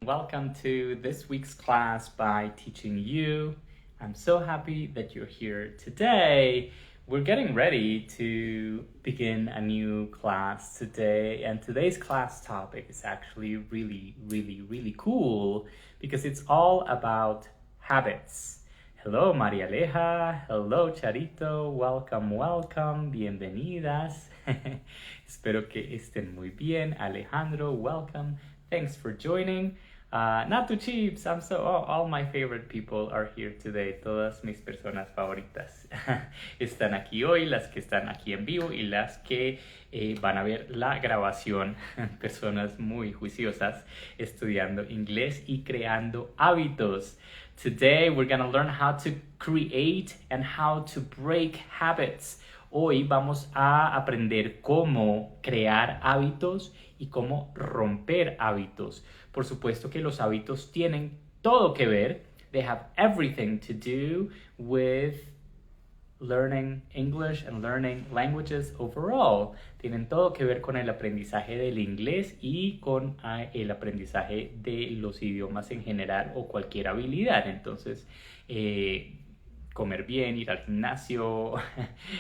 Welcome to this week's class by Teaching You. I'm so happy that you're here today. We're getting ready to begin a new class today, and today's class topic is actually really cool because it's all about habits. Hello Maria Aleja, hello Charito, welcome, bienvenidas. Espero que estén muy bien. Alejandro, welcome. Thanks for joining. Not too cheaps, all my favorite people are here today. Todas mis personas favoritas están aquí hoy, las que están aquí en vivo y las que van a ver la grabación. Personas muy juiciosas estudiando inglés y creando hábitos. Today we're gonna learn how to create and how to break habits. Hoy vamos a aprender cómo crear hábitos y cómo romper hábitos. Por supuesto que los hábitos tienen todo que ver. They have everything to do with learning English and learning languages overall. Tienen todo que ver con el aprendizaje del inglés y con el aprendizaje de los idiomas en general o cualquier habilidad. Entonces, comer bien, ir al gimnasio,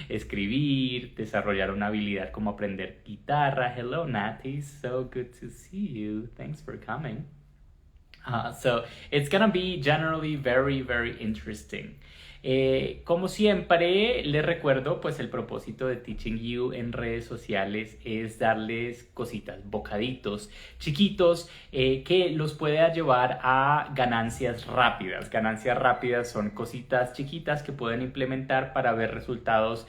escribir, desarrollar una habilidad como aprender guitarra. Hello, Natty. So good to see you. Thanks for coming. So it's gonna be generally very interesting. Como siempre, les recuerdo, pues el propósito de Teaching You en redes sociales es darles cositas, bocaditos chiquitos que los pueda llevar a ganancias rápidas. Ganancias rápidas son cositas chiquitas que pueden implementar para ver resultados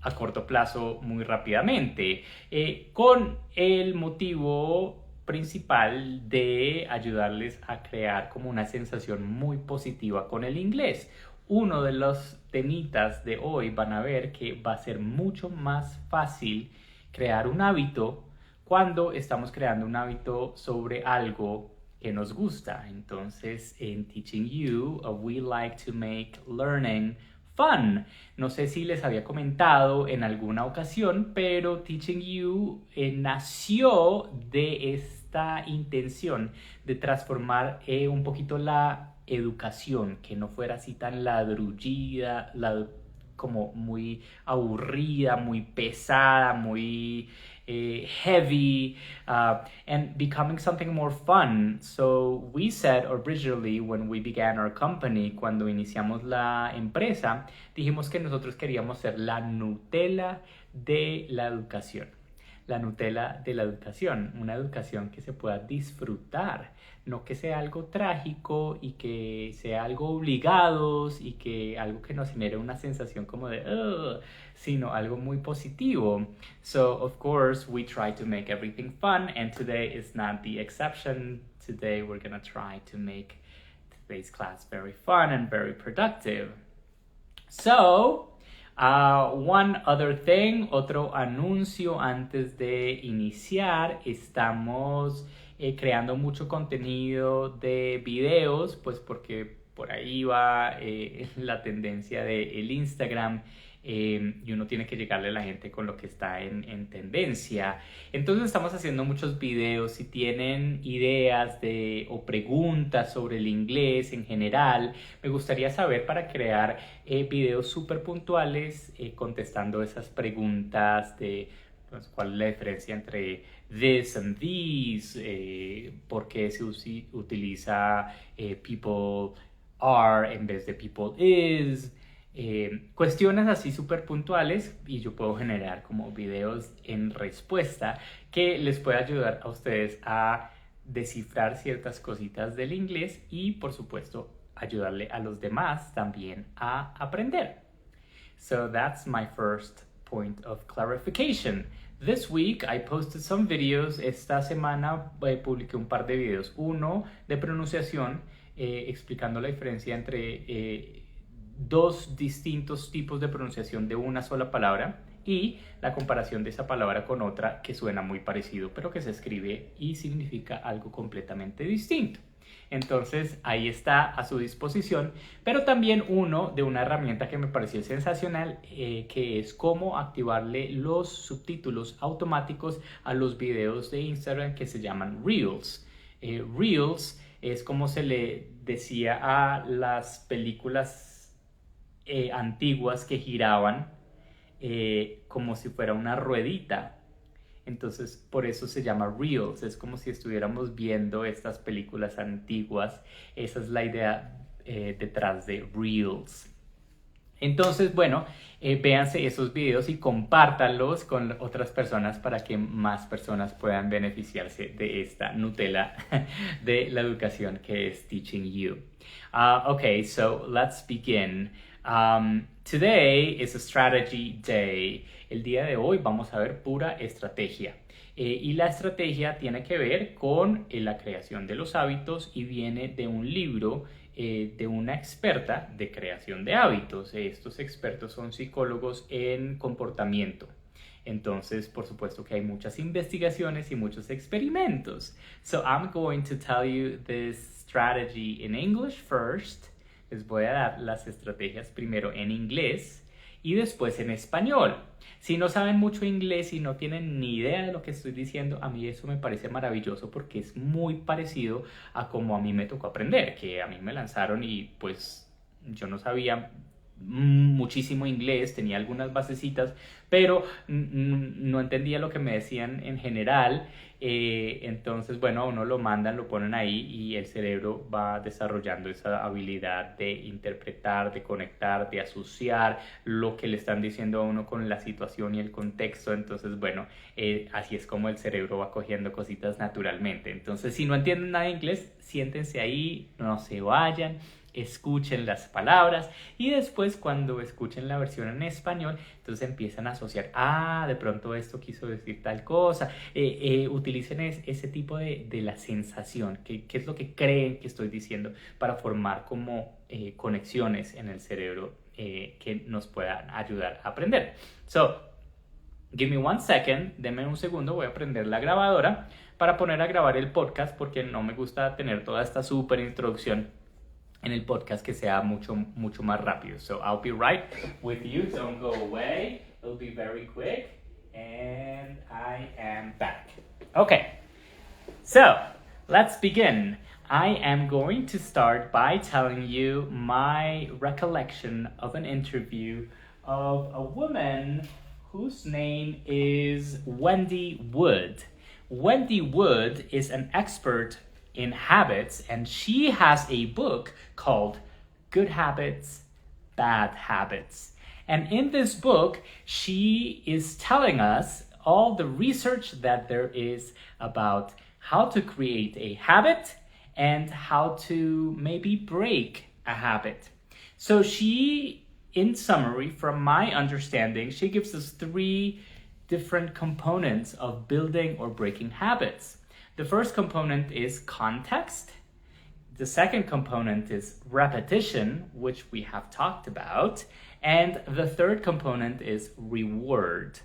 a corto plazo muy rápidamente, con el motivo principal de ayudarles a crear como una sensación muy positiva con el inglés. Uno de los temitas de hoy van a ver que va a ser mucho más fácil crear un hábito cuando estamos creando un hábito sobre algo que nos gusta. Entonces, en Teaching You, we like to make learning fun. No sé si les había comentado en alguna ocasión, pero Teaching You nació de esta intención de transformar un poquito la educación, que no fuera así tan ladrullida, como muy aburrida, muy pesada, muy heavy, and becoming something more fun. So we said originally when we began our company, cuando iniciamos la empresa, dijimos que nosotros queríamos ser la Nutella de la educación. La Nutella de la educación, una educación que se pueda disfrutar, no que sea algo trágico y que sea algo obligados y que algo que nos genere una sensación como de sino algo muy positivo. So of course we try to make everything fun, and today is not the exception. Today we're gonna try to make today's class very fun and very productive. So one other thing, otro anuncio antes de iniciar. Estamos creando mucho contenido de videos, pues porque por ahí va la tendencia del Instagram. Y uno tiene que llegarle a la gente con lo que está en tendencia. Entonces estamos haciendo muchos videos. Si tienen ideas o preguntas sobre el inglés en general, me gustaría saber para crear videos súper puntuales contestando esas preguntas de pues, cuál es la diferencia entre this and these, por qué se utiliza people are en vez de people is. Cuestiones así súper puntuales, y yo puedo generar como videos en respuesta que les pueda ayudar a ustedes a descifrar ciertas cositas del inglés y por supuesto ayudarle a los demás también a aprender. So that's my first point of clarification. This week I posted some videos. Esta semana publiqué un par de videos. Uno de pronunciación explicando la diferencia entre dos distintos tipos de pronunciación de una sola palabra y la comparación de esa palabra con otra que suena muy parecido pero que se escribe y significa algo completamente distinto. Entonces ahí está a su disposición, pero también uno de una herramienta que me pareció sensacional, que es cómo activarle los subtítulos automáticos a los videos de Instagram que se llaman Reels. Reels Es como se le decía a las películas antiguas que giraban como si fuera una ruedita. Entonces, por eso se llama Reels. Es como si estuviéramos viendo estas películas antiguas. Esa es la idea detrás de Reels. Entonces, bueno, véanse esos videos y compártanlos con otras personas para que más personas puedan beneficiarse de esta Nutella de la educación que es Teaching You. Okay, so let's begin. Today is a strategy day. El día de hoy vamos a ver pura estrategia. Y la estrategia tiene que ver con la creación de los hábitos y viene de un libro de una experta de creación de hábitos. Estos expertos son psicólogos en comportamiento. Entonces, por supuesto que hay muchas investigaciones y muchos experimentos. So I'm going to tell you this strategy in English first. Les voy a dar las estrategias primero en inglés y después en español. Si no saben mucho inglés y no tienen ni idea de lo que estoy diciendo, a mí eso me parece maravilloso porque es muy parecido a como a mí me tocó aprender, que a mí me lanzaron y pues yo no sabía muchísimo inglés, tenía algunas basecitas, pero no entendía lo que me decían en general. Entonces, bueno, a uno lo mandan, lo ponen ahí y el cerebro va desarrollando esa habilidad de interpretar, de conectar, de asociar lo que le están diciendo a uno con la situación y el contexto. Entonces, bueno, así es como el cerebro va cogiendo cositas naturalmente. Entonces, si no entienden nada de inglés, siéntense ahí, no se vayan, escuchen las palabras y después cuando escuchen la versión en español, entonces empiezan a asociar, de pronto esto quiso decir tal cosa. Utilicen ese tipo de la sensación, qué es lo que creen que estoy diciendo para formar como conexiones en el cerebro que nos puedan ayudar a aprender. So, give me 1 second, denme un segundo, voy a prender la grabadora para poner a grabar el podcast porque no me gusta tener toda esta súper introducción en el podcast que sea mucho más rápido. So I'll be right with you. Don't go away. It'll be very quick. And I am back. Okay. So let's begin. I am going to start by telling you my recollection of an interview of a woman whose name is Wendy Wood. Wendy Wood is an expert in habits, and she has a book called Good Habits, Bad Habits. And in this book, she is telling us all the research that there is about how to create a habit and how to maybe break a habit. So she, in summary, from my understanding, she gives us 3 different components of building or breaking habits. The first component is context. The second component is repetition, which we have talked about. And the third component is rewards.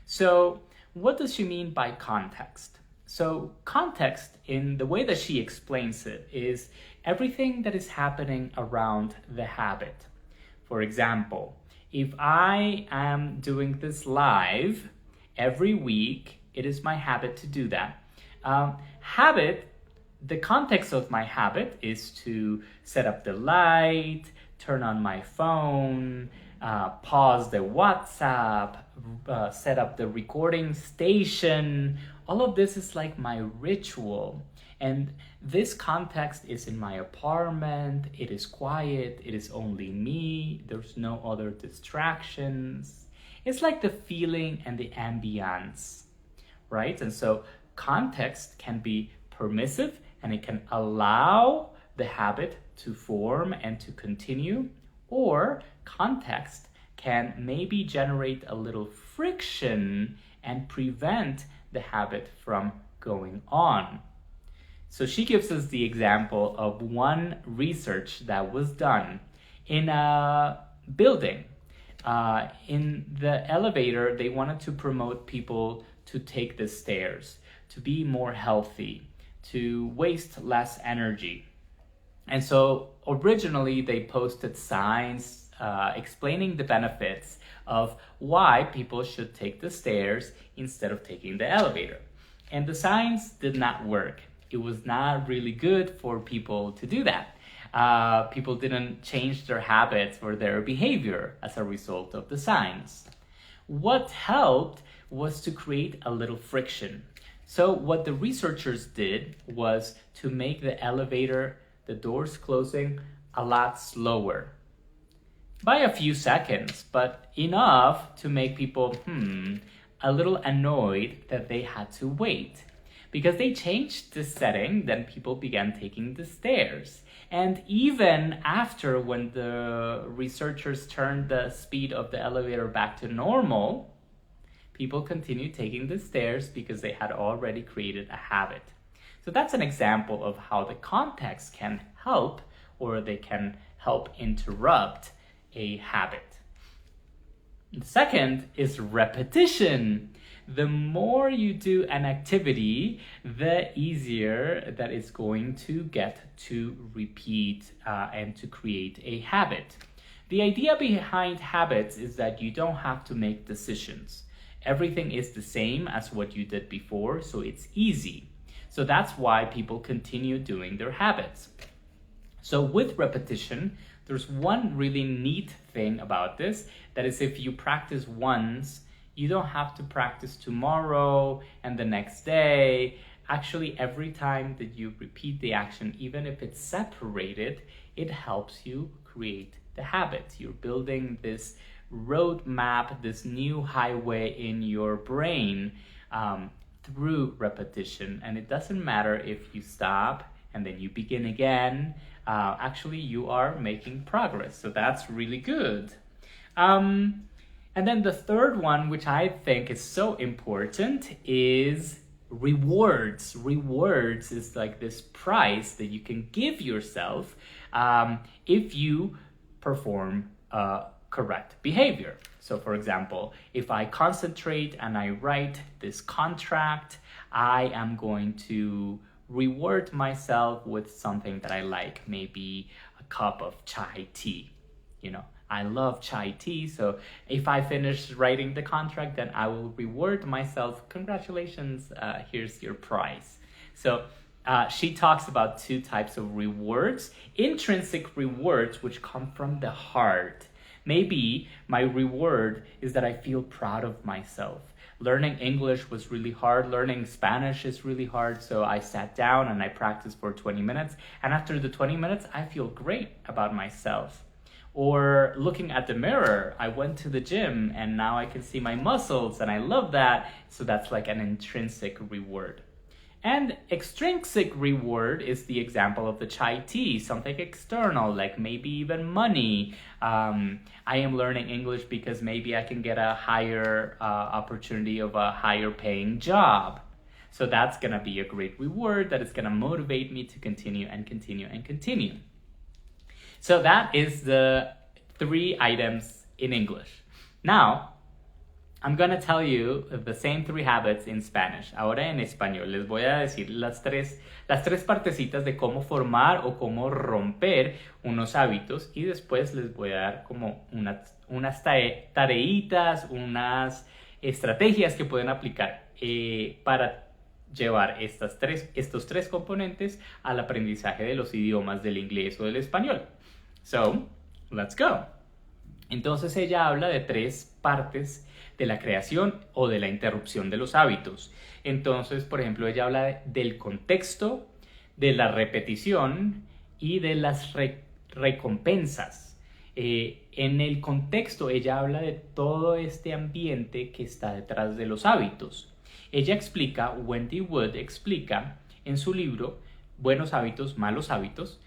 So what does she mean by context? So context, in the way that she explains it, is everything that is happening around the habit. For example, if I am doing this live every week, it is my habit to do that. The context of my habit is to set up the light, turn on my phone, pause the WhatsApp, set up the recording station. All of this is like my ritual. And this context is in my apartment, it is quiet, it is only me, there's no other distractions. It's like the feeling and the ambience, right? And so context can be permissive and it can allow the habit to form and to continue, or context can maybe generate a little friction and prevent the habit from going on. So she gives us the example of one research that was done in a building. In the elevator, they wanted to promote people to take the stairs, to be more healthy, to waste less energy. And so originally they posted signs explaining the benefits of why people should take the stairs instead of taking the elevator. And the signs did not work. it was not really good for people to do that. People didn't change their habits or their behavior as a result of the signs. What helped was to create a little friction. So what the researchers did was to make the elevator, the doors closing, a lot slower. By a few seconds, but enough to make people, a little annoyed that they had to wait. Because they changed the setting, then people began taking the stairs. And even after, when the researchers turned the speed of the elevator back to normal, people continued taking the stairs because they had already created a habit. So that's an example of how the context can help, or they can help interrupt a habit. The second is repetition. The more you do an activity, the easier that it's going to get to repeat and to create a habit. The idea behind habits is that you don't have to make decisions. Everything is the same as what you did before, so it's easy. So that's why people continue doing their habits. So with repetition, there's one really neat thing about this, that is, if you practice once, you don't have to practice tomorrow and the next day. Actually, every time that you repeat the action, even if it's separated, it helps you create the habit. You're building this roadmap, this new highway in your brain through repetition. And it doesn't matter if you stop and then you begin again. Actually, you are making progress. So that's really good. And then the third one, which I think is so important, is rewards. Rewards is like this prize that you can give yourself if you perform correct behavior. So for example, if I concentrate and I write this contract, I am going to reward myself with something that I like, maybe a cup of chai tea. I love chai tea, so if I finish writing the contract, then I will reward myself. Congratulations, here's your prize. So she talks about two types of rewards. Intrinsic rewards, which come from the heart. Maybe my reward is that I feel proud of myself. Learning English was really hard. Learning Spanish is really hard. So I sat down and I practiced for 20 minutes. And after the 20 minutes, I feel great about myself. Or looking at the mirror, I went to the gym and now I can see my muscles and I love that. So that's like an intrinsic reward. And extrinsic reward is the example of the chai tea, something external, like maybe even money. I am learning English because maybe I can get a higher opportunity of a higher paying job. So that's gonna be a great reward that is gonna motivate me to continue and continue and continue. So that is the 3 items in English. Now, I'm gonna tell you the same 3 habits in Spanish. Ahora en español les voy a decir las tres partecitas de cómo formar o cómo romper unos hábitos, y después les voy a dar como unas tareitas, unas estrategias que pueden aplicar para llevar estos 3 componentes al aprendizaje de los idiomas del inglés o del español. So, let's go. Entonces ella habla de 3 partes de la creación o de la interrupción de los hábitos. Entonces, por ejemplo, ella habla del contexto, de la repetición y de las recompensas. En el contexto, ella habla de todo este ambiente que está detrás de los hábitos. Ella explica, Wendy Wood explica en su libro Buenos hábitos, malos hábitos,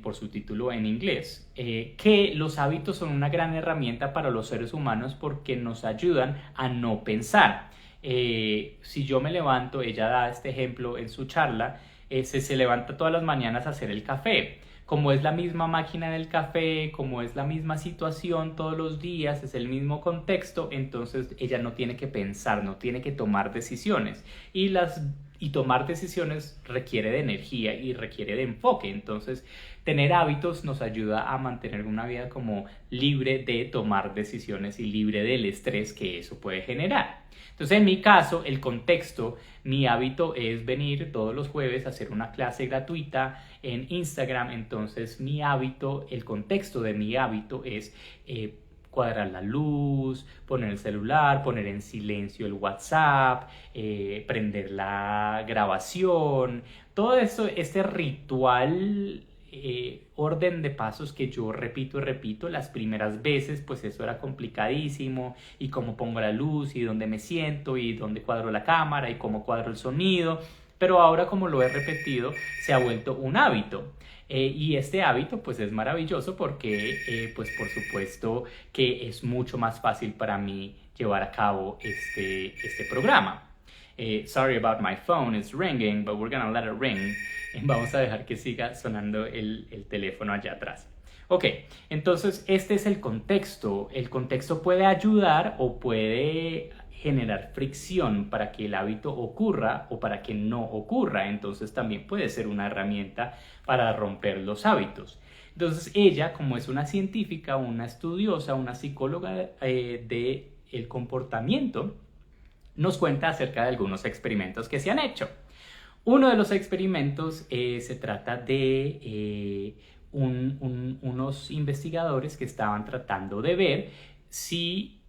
por su título en inglés, que los hábitos son una gran herramienta para los seres humanos porque nos ayudan a no pensar. Si yo me levanto, ella da este ejemplo en su charla, se levanta todas las mañanas a hacer el café. Como es la misma máquina del café, como es la misma situación todos los días, es el mismo contexto, entonces ella no tiene que pensar, no tiene que tomar decisiones. Y las Y tomar decisiones requiere de energía y requiere de enfoque. Entonces, tener hábitos nos ayuda a mantener una vida como libre de tomar decisiones y libre del estrés que eso puede generar. Entonces, en mi caso, el contexto, mi hábito es venir todos los jueves a hacer una clase gratuita en Instagram. Entonces, mi hábito, el contexto de mi hábito es cuadrar la luz, poner el celular, poner en silencio el WhatsApp, prender la grabación, todo esto, este ritual, orden de pasos que yo repito y repito. Las primeras veces pues eso era complicadísimo, y cómo pongo la luz y dónde me siento y dónde cuadro la cámara y cómo cuadro el sonido, pero ahora, como lo he repetido, se ha vuelto un hábito. Y este hábito pues es maravilloso porque pues por supuesto que es mucho más fácil para mí llevar a cabo este programa. Sorry about my phone, it's ringing, but we're gonna let it ring. Vamos a dejar que siga sonando el teléfono allá atrás. Ok, entonces este es el contexto. El contexto puede ayudar o puede generar fricción para que el hábito ocurra o para que no ocurra. Entonces también puede ser una herramienta para romper los hábitos. Entonces ella, como es una científica, una estudiosa, una psicóloga del comportamiento, nos cuenta acerca de algunos experimentos que se han hecho. Uno de los experimentos se trata de unos investigadores que estaban tratando de ver si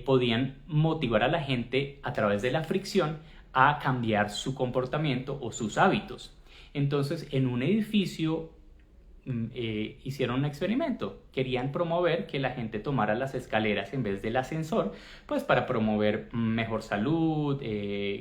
podían motivar a la gente a través de la fricción a cambiar su comportamiento o sus hábitos. Entonces, en un edificio hicieron un experimento. Querían promover que la gente tomara las escaleras en vez del ascensor, pues para promover mejor salud,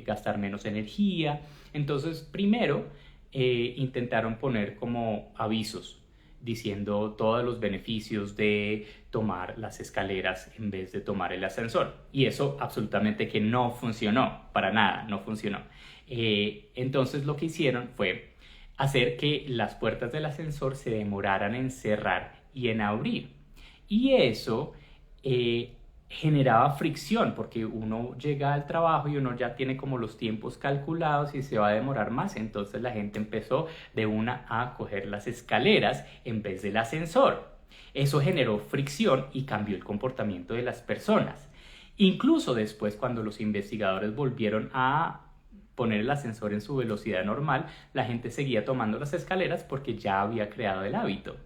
gastar menos energía. Entonces, primero intentaron poner como avisos diciendo todos los beneficios de tomar las escaleras en vez de tomar el ascensor. Y eso absolutamente que no funcionó, para nada, no funcionó. Entonces lo que hicieron fue hacer que las puertas del ascensor se demoraran en cerrar y en abrir. Y eso generaba fricción, porque uno llega al trabajo y uno ya tiene como los tiempos calculados y se va a demorar más. Entonces la gente empezó de una a coger las escaleras en vez del ascensor. Eso generó fricción y cambió el comportamiento de las personas. Incluso después, cuando los investigadores volvieron a poner el ascensor en su velocidad normal, la gente seguía tomando las escaleras porque ya había creado el hábito.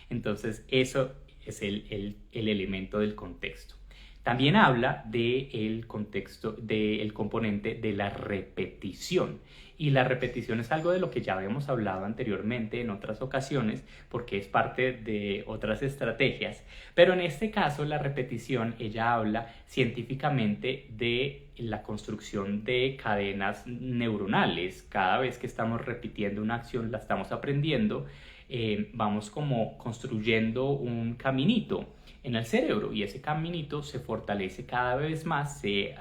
Entonces eso es el elemento del contexto. También habla del contexto, del componente de la repetición. Y la repetición es algo de lo que ya habíamos hablado anteriormente en otras ocasiones, porque es parte de otras estrategias. Pero en este caso, la repetición, ella habla científicamente de la construcción de cadenas neuronales. Cada vez que estamos repitiendo una acción, la estamos aprendiendo, vamos como construyendo un caminito en el cerebro, y ese caminito se fortalece cada vez más, se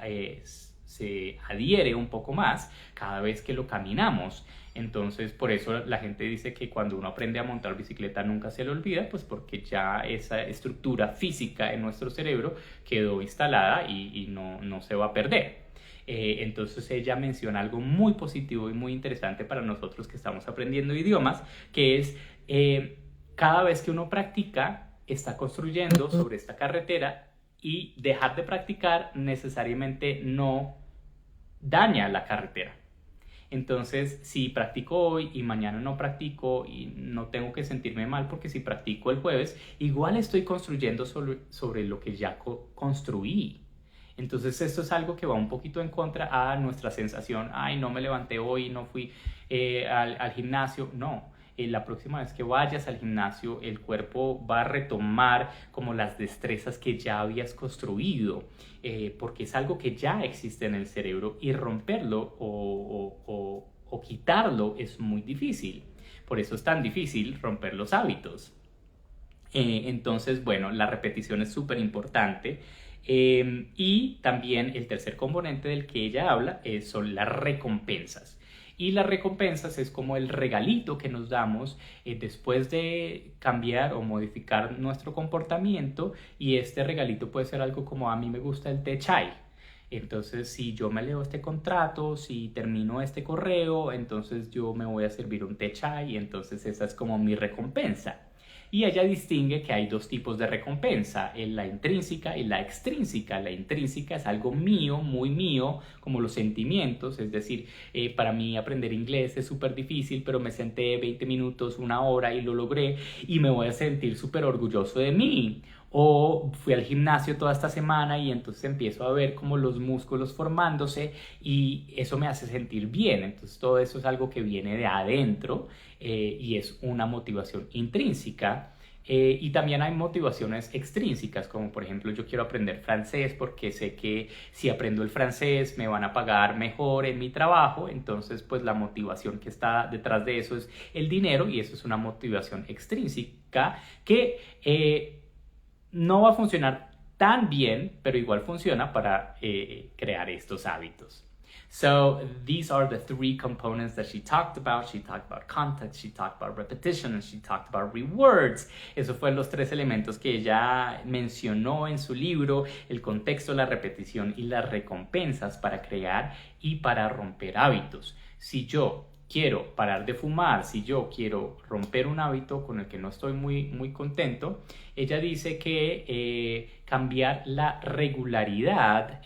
adhiere un poco más cada vez que lo caminamos. Entonces, por eso la gente dice que cuando uno aprende a montar bicicleta nunca se le olvida, pues porque ya esa estructura física en nuestro cerebro quedó instalada y no se va a perder. Entonces ella menciona algo muy positivo y muy interesante para nosotros que estamos aprendiendo idiomas, que es cada vez que uno practica, está construyendo sobre esta carretera, y dejar de practicar necesariamente no daña la carretera. Entonces, si practico hoy y mañana no practico, y no tengo que sentirme mal porque si practico el jueves, igual estoy construyendo sobre lo que ya construí. Entonces esto es algo que va un poquito en contra a nuestra sensación, ay, no me levanté hoy, no fui al gimnasio. No, la próxima vez que vayas al gimnasio, el cuerpo va a retomar como las destrezas que ya habías construido, porque es algo que ya existe en el cerebro, y romperlo o quitarlo es muy difícil. Por eso es tan difícil romper los hábitos. Entonces, bueno, la repetición es súper importante. Y también el tercer componente del que ella habla son las recompensas. Y las recompensas es como el regalito que nos damos después de cambiar o modificar nuestro comportamiento. Y este regalito puede ser algo como: a mí me gusta el té chai. Entonces, si yo me leo este contrato, si termino este correo, entonces yo me voy a servir un té chai y entonces esa es como mi recompensa. Y ella distingue que hay dos tipos de recompensa, la intrínseca y la extrínseca. La intrínseca es algo mío, muy mío, como los sentimientos, es decir, para mí aprender inglés es súper difícil, pero me senté 20 minutos, una hora y lo logré y me voy a sentir súper orgulloso de mí. O fui al gimnasio toda esta semana y entonces empiezo a ver como los músculos formándose y eso me hace sentir bien. Entonces todo eso es algo que viene de adentro y es una motivación intrínseca. Y también hay motivaciones extrínsecas, como por ejemplo yo quiero aprender francés porque sé que si aprendo el francés me van a pagar mejor en mi trabajo, entonces pues la motivación que está detrás de eso es el dinero y eso es una motivación extrínseca que no va a funcionar tan bien, pero igual funciona para crear estos hábitos. So these are the three components that she talked about. She talked about context, she talked about repetition, and she talked about rewards. Esos fueron los tres elementos que ella mencionó en su libro: el contexto, la repetición y las recompensas para crear y para romper hábitos. Si yo quiero parar de fumar, si yo quiero romper un hábito con el que no estoy muy contento, ella dice que cambiar la regularidad,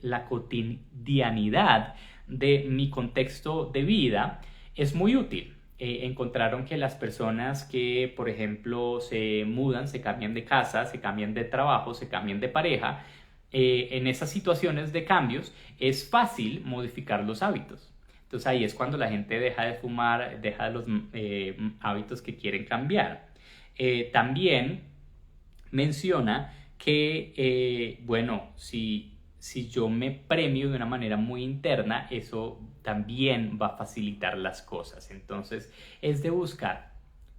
la cotidianidad de mi contexto de vida es muy útil. Encontraron que las personas que, por ejemplo, se mudan, se cambian de casa, se cambian de trabajo, se cambian de pareja, en esas situaciones de cambios es fácil modificar los hábitos. Entonces ahí es cuando la gente deja de fumar, deja los hábitos que quieren cambiar. También menciona que, bueno, si yo me premio de una manera muy interna, eso también va a facilitar las cosas. Entonces es de buscar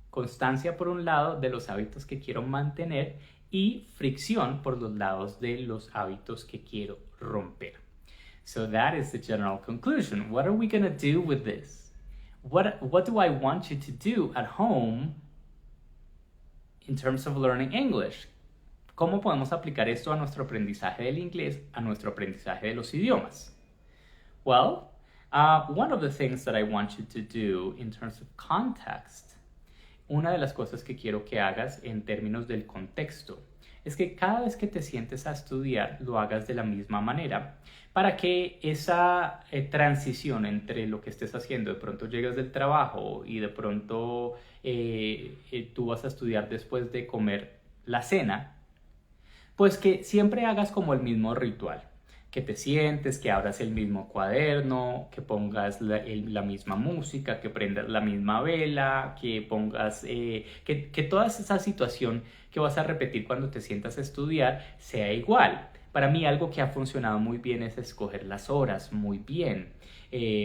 constancia por un lado de los hábitos que quiero mantener y fricción por los lados de los hábitos que quiero romper. So that is the general conclusion. What are we going to do with this? What do I want you to do at home in terms of learning English? ¿Cómo podemos aplicar esto a nuestro aprendizaje del inglés, a nuestro aprendizaje de los idiomas? Well, one of the things that I want you to do in terms of context, una de las cosas que quiero que hagas en términos del contexto, es que cada vez que te sientes a estudiar lo hagas de la misma manera para que esa transición entre lo que estés haciendo, de pronto llegas del trabajo y de pronto tú vas a estudiar después de comer la cena, pues que siempre hagas como el mismo ritual, que te sientes, que abras el mismo cuaderno, que pongas la misma música, que prendas la misma vela, que pongas, que toda esa situación que vas a repetir cuando te sientas a estudiar sea igual. Para mí algo que ha funcionado muy bien es escoger las horas muy bien,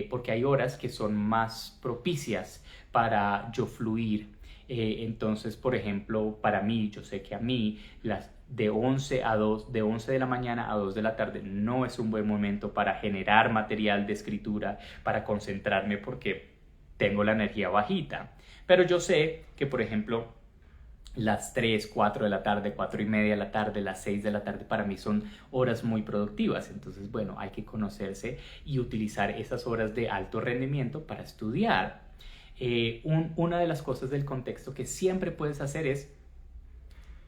porque hay horas que son más propicias para yo fluir. Entonces, por ejemplo, para mí, yo sé que a mí las de 11 a 2, de 11 de la mañana a 2 de la tarde no es un buen momento para generar material de escritura, para concentrarme porque tengo la energía bajita. Pero yo sé que, por ejemplo, las 3, 4 de la tarde, 4 y media de la tarde, las 6 de la tarde para mí son horas muy productivas. Entonces, bueno, hay que conocerse y utilizar esas horas de alto rendimiento para estudiar. Una de las cosas del contexto que siempre puedes hacer es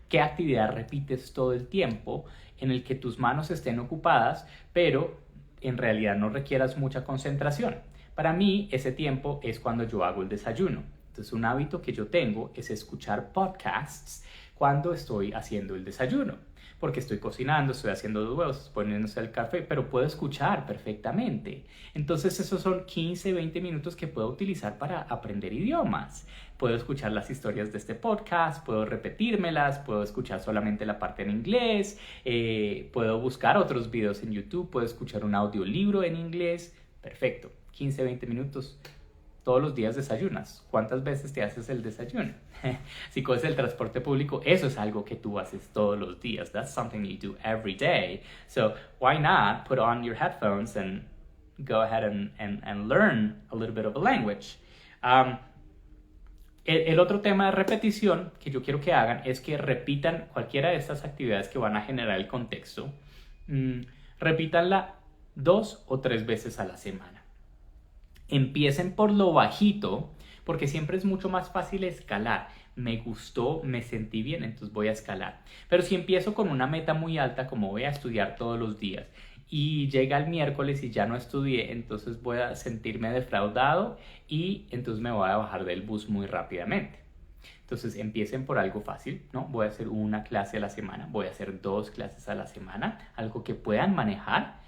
qué actividad repites todo el tiempo en el que tus manos estén ocupadas, pero en realidad no requieras mucha concentración. Para mí, ese tiempo es cuando yo hago el desayuno. Entonces, un hábito que yo tengo es escuchar podcasts cuando estoy haciendo el desayuno, porque estoy cocinando, estoy haciendo los huevos, poniéndose el café, pero puedo escuchar perfectamente. Entonces, esos son 15, 20 minutos que puedo utilizar para aprender idiomas. Puedo escuchar las historias de este podcast, puedo repetírmelas, puedo escuchar solamente la parte en inglés, puedo buscar otros videos en YouTube, puedo escuchar un audiolibro en inglés. Perfecto, 15, 20 minutos. Todos los días desayunas. ¿Cuántas veces te haces el desayuno? Si coges el transporte público, eso es algo que tú haces todos los días. That's something you do every day. So why not put on your headphones and go ahead and learn a little bit of a language? El otro tema de repetición que yo quiero que hagan es que repitan cualquiera de estas actividades que van a generar el contexto. Repítanla 2 o 3 veces a la semana. Empiecen por lo bajito, porque siempre es mucho más fácil escalar. Me gustó, me sentí bien, entonces voy a escalar. Pero si empiezo con una meta muy alta, como voy a estudiar todos los días, y llega el miércoles y ya no estudié, entonces voy a sentirme defraudado y entonces me voy a bajar del bus muy rápidamente. Entonces empiecen por algo fácil, ¿no? Voy a hacer una clase a la semana, voy a hacer 2 clases a la semana, algo que puedan manejar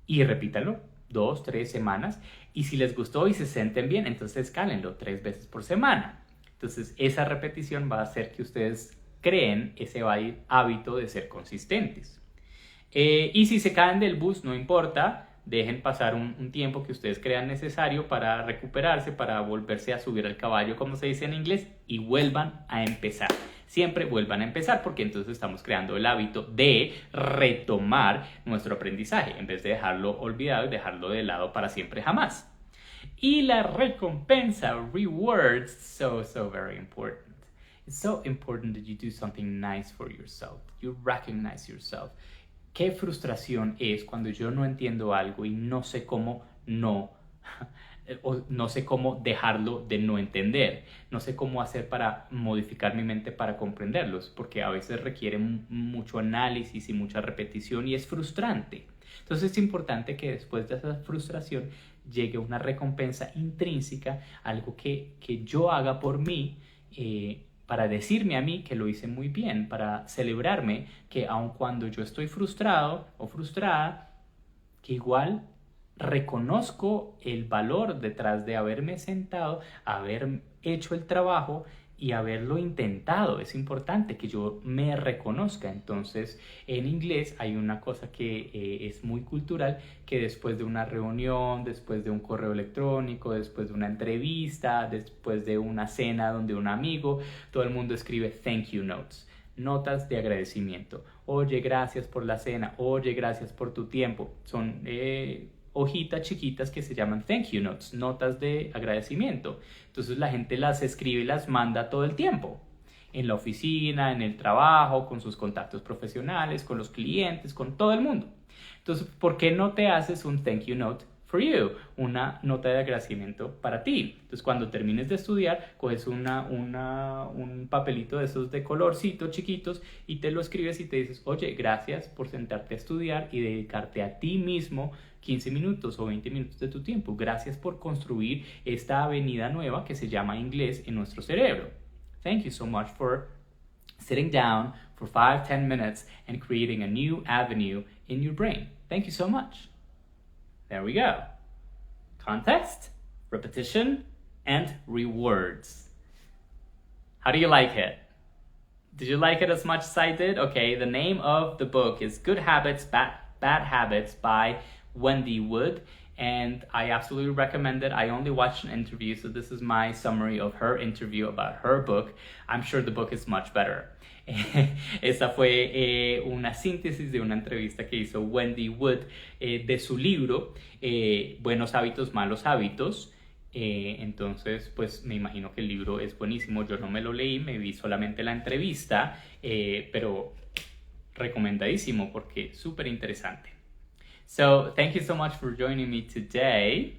y repítanlo 2, 3 semanas. Y si les gustó y se sienten bien, entonces escálenlo 3 veces por semana. Entonces esa repetición va a hacer que ustedes creen ese hábito de ser consistentes. Y si se caen del bus, no importa, dejen pasar un tiempo que ustedes crean necesario para recuperarse, para volverse a subir al caballo, como se dice en inglés, y vuelvan a empezar. Siempre vuelvan a empezar porque entonces estamos creando el hábito de retomar nuestro aprendizaje en vez de dejarlo olvidado y dejarlo de lado para siempre jamás. Y la recompensa, rewards, so very important. It's so important that you do something nice for yourself. You recognize yourself. Qué frustración es cuando yo no entiendo algo y no sé cómo no sé cómo dejarlo de no entender, no sé cómo hacer para modificar mi mente para comprenderlos, porque a veces requiere mucho análisis y mucha repetición y es frustrante. Entonces es importante que después de esa frustración llegue una recompensa intrínseca, algo que yo haga por mí, para decirme a mí que lo hice muy bien, para celebrarme que aun cuando yo estoy frustrado o frustrada, que igual reconozco el valor detrás de haberme sentado, haber hecho el trabajo y haberlo intentado. Es importante que yo me reconozca. Entonces, en inglés hay una cosa que es muy cultural, que después de una reunión, después de un correo electrónico, después de una entrevista, después de una cena donde un amigo, todo el mundo escribe thank you notes. Notas de agradecimiento. Oye, gracias por la cena. Oye, gracias por tu tiempo. Son hojitas chiquitas que se llaman thank you notes, notas de agradecimiento. Entonces la gente las escribe y las manda todo el tiempo. En la oficina, en el trabajo, con sus contactos profesionales, con los clientes, con todo el mundo. Entonces, ¿por qué no te haces un thank you note for you? Una nota de agradecimiento para ti. Entonces, cuando termines de estudiar, coges un papelito de esos de colorcito chiquitos y te lo escribes y te dices, oye, gracias por sentarte a estudiar y dedicarte a ti mismo 15 minutos o 20 minutos de tu tiempo. Gracias por construir esta avenida nueva que se llama inglés en nuestro cerebro. Thank you so much for sitting down for 5-10 minutes and creating a new avenue in your brain. Thank you so much. There we go. Context, repetition, and rewards. How do you like it? Did you like it as much as I did? Okay, the name of the book is Good Habits, Bad Habits by Wendy Wood, and I absolutely recommend it. I only watched an interview, so this is my summary of her interview about her book. I'm sure the book is much better. Esta fue una síntesis de una entrevista que hizo Wendy Wood de su libro Buenos Hábitos, Malos Hábitos. Entonces, pues me imagino que el libro es buenísimo. Yo no me lo leí, me vi solamente la entrevista, pero recomendadísimo porque súper interesante. So, thank you so much for joining me today.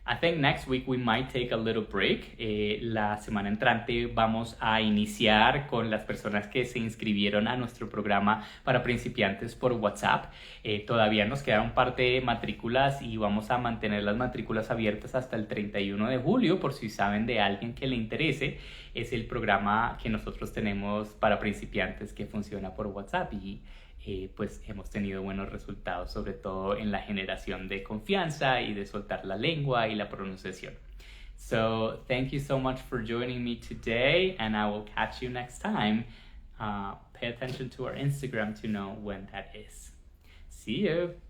I think next week we might take a little break. La semana entrante vamos a iniciar con las personas que se inscribieron a nuestro programa para principiantes por WhatsApp. Todavía nos queda un par de matrículas y vamos a mantener las matrículas abiertas hasta el 31 de julio por si saben de alguien que le interese. Es el programa que nosotros tenemos para principiantes que funciona por WhatsApp y pues hemos tenido buenos resultados, sobre todo en la generación de confianza y de soltar la lengua y la pronunciación. So, thank you so much for joining me today, and I will catch you next time. Pay attention to our Instagram to know when that is. See you!